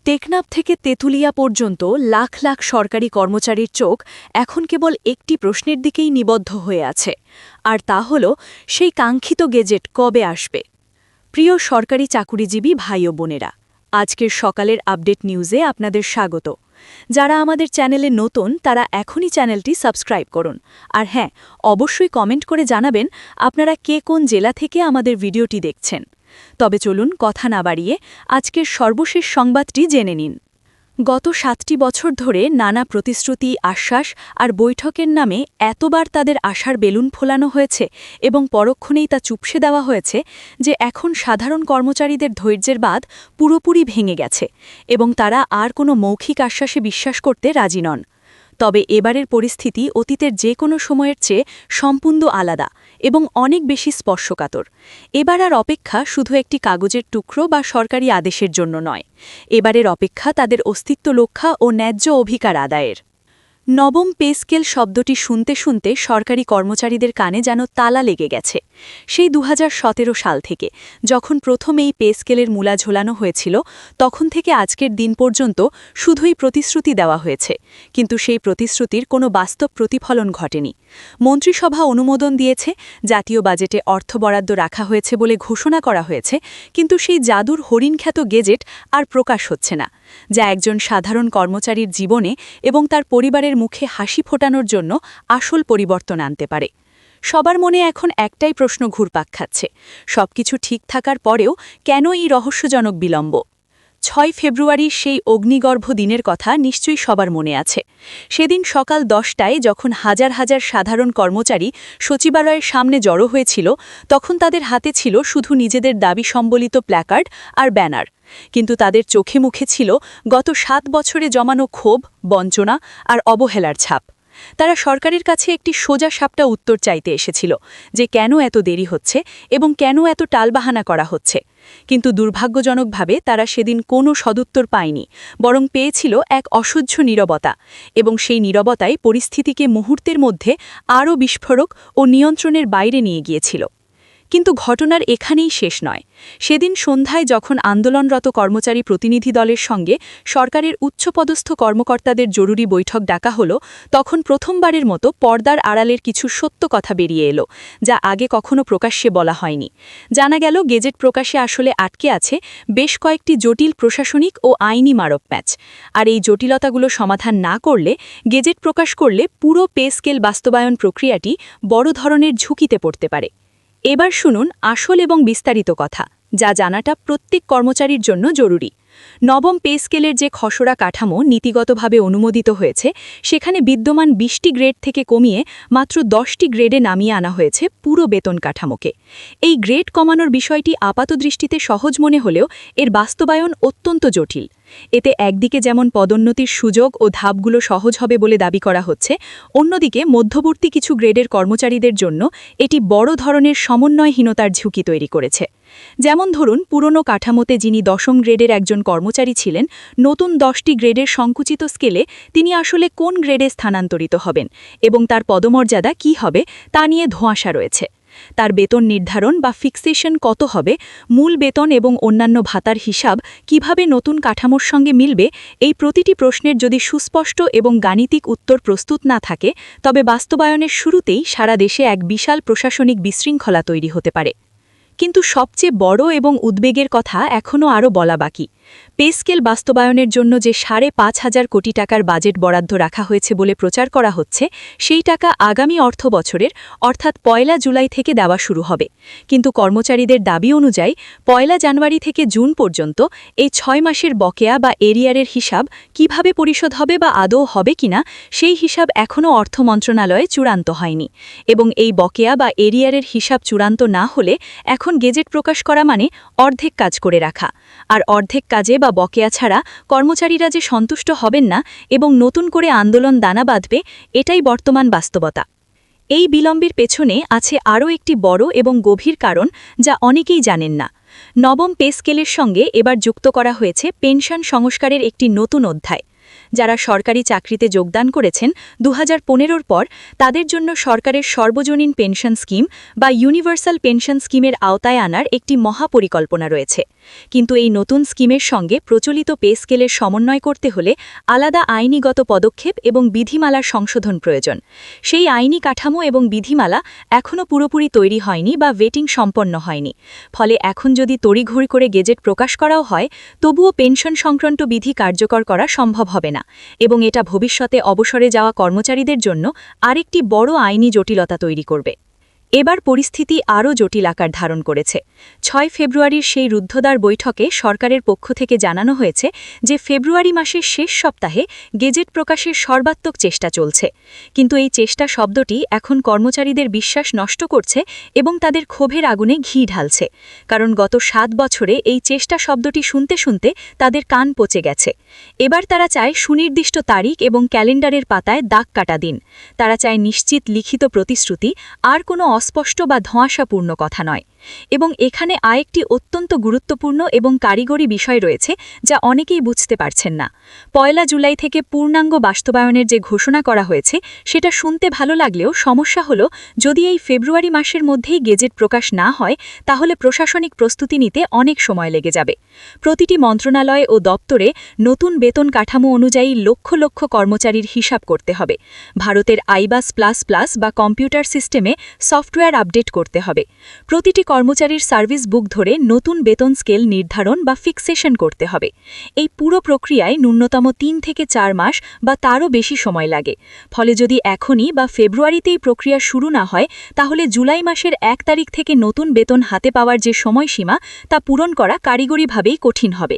টেকনাফ থেকে তেঁতুলিয়া পর্যন্ত লাখ লাখ সরকারি কর্মচারীর চোখ এখন কেবল একটি প্রশ্নের দিকেই নিবদ্ধ হয়ে আছে, আর তা হল সেই কাঙ্ক্ষিত গেজেট কবে আসবে। প্রিয় সরকারি চাকুরিজীবী ভাই ও বোনেরা, আজকের সকালের আপডেট নিউজে আপনাদের স্বাগত। যারা আমাদের চ্যানেলে নতুন তারা এখনই চ্যানেলটি সাবস্ক্রাইব করুন, আর হ্যাঁ, অবশ্যই কমেন্ট করে জানাবেন আপনারা কে কোন জেলা থেকে আমাদের ভিডিওটি দেখছেন। তবে চলুন কথা না বাড়িয়ে আজকের সর্বশেষ সংবাদটি জেনে নিন। গত 7টি বছর ধরে নানা প্রতিশ্রুতি, আশ্বাস আর বৈঠকের নামে এতবার তাদের আশার বেলুন ফোলানো হয়েছে এবং পরক্ষণেই তা চুপসে দেওয়া হয়েছে যে এখন সাধারণ কর্মচারীদের ধৈর্যের বাঁধ পুরোপুরি ভেঙে গেছে এবং তারা আর কোনো মৌখিক আশ্বাসে বিশ্বাস করতে রাজি নন। তবে এবারের পরিস্থিতি অতীতের যে কোনো সময়ের চেয়ে সম্পূর্ণ আলাদা এবং অনেক বেশি স্পর্শকাতর। এবার আর অপেক্ষা শুধু একটি কাগজের টুকরো বা সরকারি আদেশের জন্য নয়, এবারের অপেক্ষা তাদের অস্তিত্ব রক্ষা ও ন্যায্য অধিকার আদায়ের। নবম পে স্কেল শব্দটি শুনতে শুনতে সরকারি কর্মচারীদের কানে যেন তালা লেগে গেছে। সেই 2017 সাল থেকে যখন প্রথম এই পে স্কেলের মূলা ঝোলানো হয়েছিল, তখন থেকে আজকের দিন পর্যন্ত শুধুই প্রতিশ্রুতি দেওয়া হয়েছে, কিন্তু সেই প্রতিশ্রুতির কোনো বাস্তব প্রতিফলন ঘটেনি। মন্ত্রিসভা অনুমোদন দিয়েছে, জাতীয় বাজেটে অর্থ বরাদ্দ রাখা হয়েছে বলে ঘোষণা করা হয়েছে, কিন্তু সেই জাদুর হরিণখ্যাত গেজেট আর প্রকাশ হচ্ছে না, যা একজন সাধারণ কর্মচারীর জীবনে এবং তার পরিবারের মুখে হাসি ফোটানোর জন্য আসল পরিবর্তন আনতে পারে। সবার মনে এখন একটাই প্রশ্ন ঘুরপাক খাচ্ছে, সবকিছু ঠিক থাকার পরেও কেন এই রহস্যজনক বিলম্ব? 6 ফেব্রুয়ারির সেই অগ্নিগর্ভ দিনের কথা নিশ্চয়ই সবার মনে আছে। সেদিন সকাল 10টায় যখন হাজার হাজার সাধারণ কর্মচারী সচিবালয়ের সামনে জড়ো হয়েছিল, তখন তাদের হাতে ছিল শুধু নিজেদের দাবি সম্বলিত প্ল্যাকার্ড আর ব্যানার, কিন্তু তাদের চোখে মুখে ছিল গত 7 বছরে জমানো ক্ষোভ, বঞ্চনা আর অবহেলার ছাপ। তারা সরকারের কাছে একটি সোজা সাপটা উত্তর চাইতে এসেছিল যে কেন এত দেরি হচ্ছে এবং কেন এত টালবাহানা করা হচ্ছে। কিন্তু দুর্ভাগ্যজনকভাবে তারা সেদিন কোনো সদুত্তর পায়নি, বরং পেয়েছিল এক অসহ্য নীরবতা, এবং সেই নীরবতাই পরিস্থিতিকে মুহূর্তের মধ্যে আরও বিস্ফোরক ও নিয়ন্ত্রণের বাইরে নিয়ে গিয়েছিল। কিন্তু ঘটনার এখানেই শেষ নয়। সেদিন সন্ধ্যায় যখন আন্দোলনরত কর্মচারী প্রতিনিধি দলের সঙ্গে সরকারের উচ্চপদস্থ কর্মকর্তাদের জরুরি বৈঠক ডাকা হলো, তখন প্রথমবারের মতো পর্দার আড়ালের কিছু সত্য কথা বেরিয়ে এলো, যা আগে কখনো প্রকাশ্যে বলা হয়নি। জানা গেল গেজেট প্রকাশে আসলে আটকে আছে বেশ কয়েকটি জটিল প্রশাসনিক ও আইনি মারপ্যাঁচ, আর এই জটিলতাগুলো সমাধান না করলে, গেজেট প্রকাশ করলে পুরো পে স্কেল বাস্তবায়ন প্রক্রিয়াটি বড় ধরনের ঝুঁকিতে পড়তে পারে। এবার শুনুন আসল এবং বিস্তারিত কথা, যা জানাটা প্রত্যেক কর্মচারীর জন্য জরুরি। নবম পে স্কেলের যে খসড়া কাঠামো নীতিগতভাবে অনুমোদিত হয়েছে, সেখানে বিদ্যমান 20টি গ্রেড থেকে কমিয়ে মাত্র 10টি গ্রেডে নামিয়ে আনা হয়েছে পুরো বেতন কাঠামোকে। এই গ্রেড কমানোর বিষয়টি আপাতদৃষ্টিতে সহজ মনে হলেও এর বাস্তবায়ন অত্যন্ত জটিল। এতে একদিকে যেমন পদোন্নতির সুযোগ ও ধাপগুলো সহজ হবে বলে দাবি করা হচ্ছে, অন্যদিকে মধ্যবর্তী কিছু গ্রেডের কর্মচারীদের জন্য এটি বড় ধরনের সমন্বয়হীনতার ঝুঁকি তৈরি করেছে। যেমন ধরুন, পুরনো কাঠামোতে যিনি 10ম গ্রেডের একজন কর্মচারী ছিলেন, নতুন 10টি গ্রেডের সংকুচিত স্কেলে তিনি আসলে কোন গ্রেডে স্থানান্তরিত হবেন এবং তার পদমর্যাদা কী হবে তা নিয়ে ধোঁয়াশা রয়েছে। তার বেতন নির্ধারণ বা ফিক্সেশন কত হবে, মূল বেতন এবং অন্যান্য ভাতার হিসাব কিভাবে নতুন কাঠামোর সঙ্গে মিলবে, এই প্রতিটি প্রশ্নের যদি সুস্পষ্ট এবং গাণিতিক উত্তর প্রস্তুত না থাকে, তবে বাস্তবায়নের শুরুতেই সারা দেশে এক বিশাল প্রশাসনিক বিশৃঙ্খলা তৈরি হতে পারে। কিন্তু সবচেয়ে বড় এবং উদ্বেগের কথা এখনও আরও বলা বাকি। পে স্কেল বাস্তবায়নের জন্য যে 5,500 কোটি টাকার বাজেট বরাদ্দ রাখা হয়েছে বলে প্রচার করা হচ্ছে, সেই টাকা আগামী অর্থ বছরের অর্থাৎ 1 জুলাই থেকে দেওয়া শুরু হবে। কিন্তু কর্মচারীদের দাবি অনুযায়ী 1 জানুয়ারি থেকে জুন পর্যন্ত এই 6 মাসের বকেয়া বা এরিয়ারের হিসাব কিভাবে পরিশোধ হবে বা আদৌ হবে কিনা, সেই হিসাব এখনও অর্থ মন্ত্রণালয়ে চূড়ান্ত হয়নি, এবং এই বকেয়া বা এরিয়ারের হিসাব চূড়ান্ত না হলে এখন গেজেট প্রকাশ করা মানে অর্ধেক কাজ করে রাখা, আর অর্ধেক কাজে বা বকেয়া ছাড়া কর্মচারীরা যে সন্তুষ্ট হবেন না এবং নতুন করে আন্দোলন দানা বাঁধবে, এটাই বর্তমান বাস্তবতা। এই বিলম্বের পেছনে আছে আরও একটি বড় এবং গভীর কারণ, যা অনেকেই জানেন না। নবম পে স্কেলের সঙ্গে এবার যুক্ত করা হয়েছে পেনশন সংস্কারের একটি নতুন অধ্যায়। যারা সরকারি চাকরিতে যোগদান করেছেন 2015-র পর, তাদের জন্য সরকারের সর্বজনীন পেনশন স্কিম বা ইউনিভার্সাল পেনশন স্কিমের আওতায় আনার একটি মহাপরিকল্পনা রয়েছে। কিন্তু এই নতুন স্কিমের সঙ্গে প্রচলিত পে স্কেলের সমন্বয় করতে হলে আলাদা আইনিগত পদক্ষেপ এবং বিধিমালার সংশোধন প্রয়োজন। সেই আইনি কাঠামো এবং বিধিমালা এখনও পুরোপুরি তৈরি হয়নি বা ভেটিং সম্পন্ন হয়নি। ফলে এখন যদি তড়িঘড়ি করে গেজেট প্রকাশ করাও হয়, তবুও পেনশন সংক্রান্ত বিধি কার্যকর করা সম্ভব হবে না এবং এটা ভবিষ্যতে অবসরে যাওয়া কর্মচারীদের জন্য আরেকটি বড় আইনি জটিলতা তৈরি করবে। এবার পরিস্থিতি আরও জটিল আকার ধারণ করেছে। 6 ফেব্রুয়ারির সেই রুদ্ধদ্বার বৈঠকে সরকারের পক্ষ থেকে জানানো হয়েছে যে ফেব্রুয়ারি মাসের শেষ সপ্তাহে গেজেট প্রকাশের সর্বাত্মক চেষ্টা চলছে। কিন্তু এই চেষ্টা শব্দটি এখন কর্মচারীদের বিশ্বাস নষ্ট করছে এবং তাদের ক্ষোভের আগুনে ঘি ঢালছে, কারণ গত 7 বছরে এই চেষ্টা শব্দটি শুনতে শুনতে তাদের কান পচে গেছে। এবার তারা চায় সুনির্দিষ্ট তারিখ এবং ক্যালেন্ডারের পাতায় দাগ কাটা দিন। তারা চায় নিশ্চিত লিখিত প্রতিশ্রুতি, আর কোনো অস্পষ্ট বা ধোঁয়াশাপূর্ণ কথা নয়। এবং এখানে আরেকটি অত্যন্ত গুরুত্বপূর্ণ এবং কারিগরি বিষয় রয়েছে যা অনেকেই বুঝতে পারছেন না। 1 জুলাই থেকে পূর্ণাঙ্গ বাস্তবায়নের যে ঘোষণা করা হয়েছে সেটা শুনতে ভালো লাগলেও সমস্যা হলো, যদি এই ফেব্রুয়ারি মাসের মধ্যেই গেজেট প্রকাশ না হয় তাহলে প্রশাসনিক প্রস্তুতি নিতে অনেক সময় লেগে যাবে। প্রতিটি মন্ত্রণালয় ও দপ্তরে নতুন বেতন কাঠামো অনুযায়ী লক্ষ লক্ষ কর্মচারীর হিসাব করতে হবে। ভারতের আইবাস প্লাস বা কম্পিউটার সিস্টেমে সফটওয়্যার আপডেট করতে হবে। প্রতিটি কর্মচারীর সার্ভিস বুক ধরে নতুন বেতন স্কেল নির্ধারণ বা ফিক্সেশন করতে হবে। এই পুরো প্রক্রিয়ায় ন্যূনতম 3 থেকে 4 মাস বা তারও বেশি সময় লাগে। ফলে যদি এখনই বা ফেব্রুয়ারিতেই প্রক্রিয়া শুরু না হয়, তাহলে জুলাই মাসের 1 তারিখ থেকে নতুন বেতন হাতে পাওয়ার যে সময়সীমা তা পূরণ করা কারিগরিভাবেই কঠিন হবে।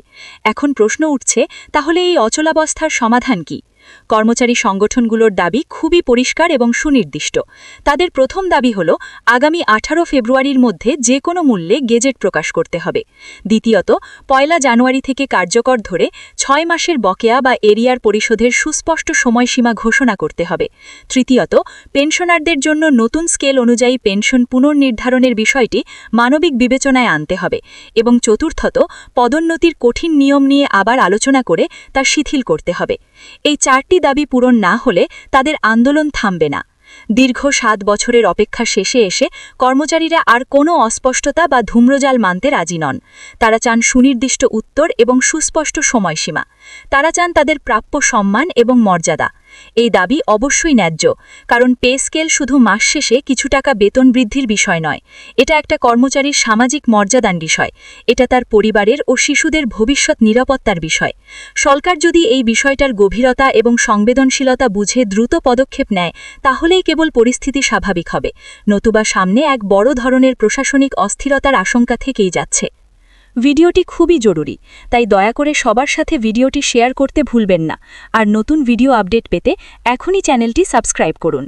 এখন প্রশ্ন উঠছে, তাহলে এই অচলাবস্থার সমাধান কি? কর্মচারী সংগঠনগুলোর দাবি খুবই পরিষ্কার এবং সুনির্দিষ্ট। তাদের প্রথম দাবি হল আগামী 18 ফেব্রুয়ারির মধ্যে যে কোনো মূল্যে গেজেট প্রকাশ করতে হবে। দ্বিতীয়ত, 1 জানুয়ারি থেকে কার্যকর ধরে 6 মাসের বকেয়া বা এরিয়ার পরিশোধের সুস্পষ্ট সময়সীমা ঘোষণা করতে হবে। তৃতীয়ত, পেনশনারদের জন্য নতুন স্কেল অনুযায়ী পেনশন পুনর্নির্ধারণের বিষয়টি মানবিক বিবেচনায় আনতে হবে। এবং চতুর্থত, পদোন্নতির কঠিন নিয়ম নিয়ে আবার আলোচনা করে তা শিথিল করতে হবে। এই 4টি দাবি পূরণ না হলে তাদের আন্দোলন থামবে না। দীর্ঘ 7 বছরের অপেক্ষা শেষে এসে কর্মচারীরা আর কোনো অস্পষ্টতা বা ধূম্রজাল মানতে রাজি নন। তারা চান সুনির্দিষ্ট উত্তর এবং সুস্পষ্ট সময়সীমা। তারা চান তাদের প্রাপ্য সম্মান এবং মর্যাদা। এই দাবি অবশ্যই ন্যায্য, কারণ পে স্কেল শুধু মাস শেষে কিছু টাকা বেতন বৃদ্ধির বিষয় নয়। এটা একটা কর্মচারীর সামাজিক মর্যাদার বিষয়। এটা তার পরিবারের ও শিশুদের ভবিষ্যৎ নিরাপত্তার বিষয়। সরকার যদি এই বিষয়টার গভীরতা এবং সংবেদনশীলতা বুঝে দ্রুত পদক্ষেপ নেয়, তাহলেই কেবল পরিস্থিতি স্বাভাবিক হবে। নতুবা সামনে এক বড় ধরনের প্রশাসনিক অস্থিরতার আশঙ্কা থেকেই যাচ্ছে। ভিডিওটি খুবই জরুরি, তাই দয়া করে সবার সাথে ভিডিওটি শেয়ার করতে ভুলবেন না। আর নতুন ভিডিও আপডেট পেতে এখনই চ্যানেলটি সাবস্ক্রাইব করুন।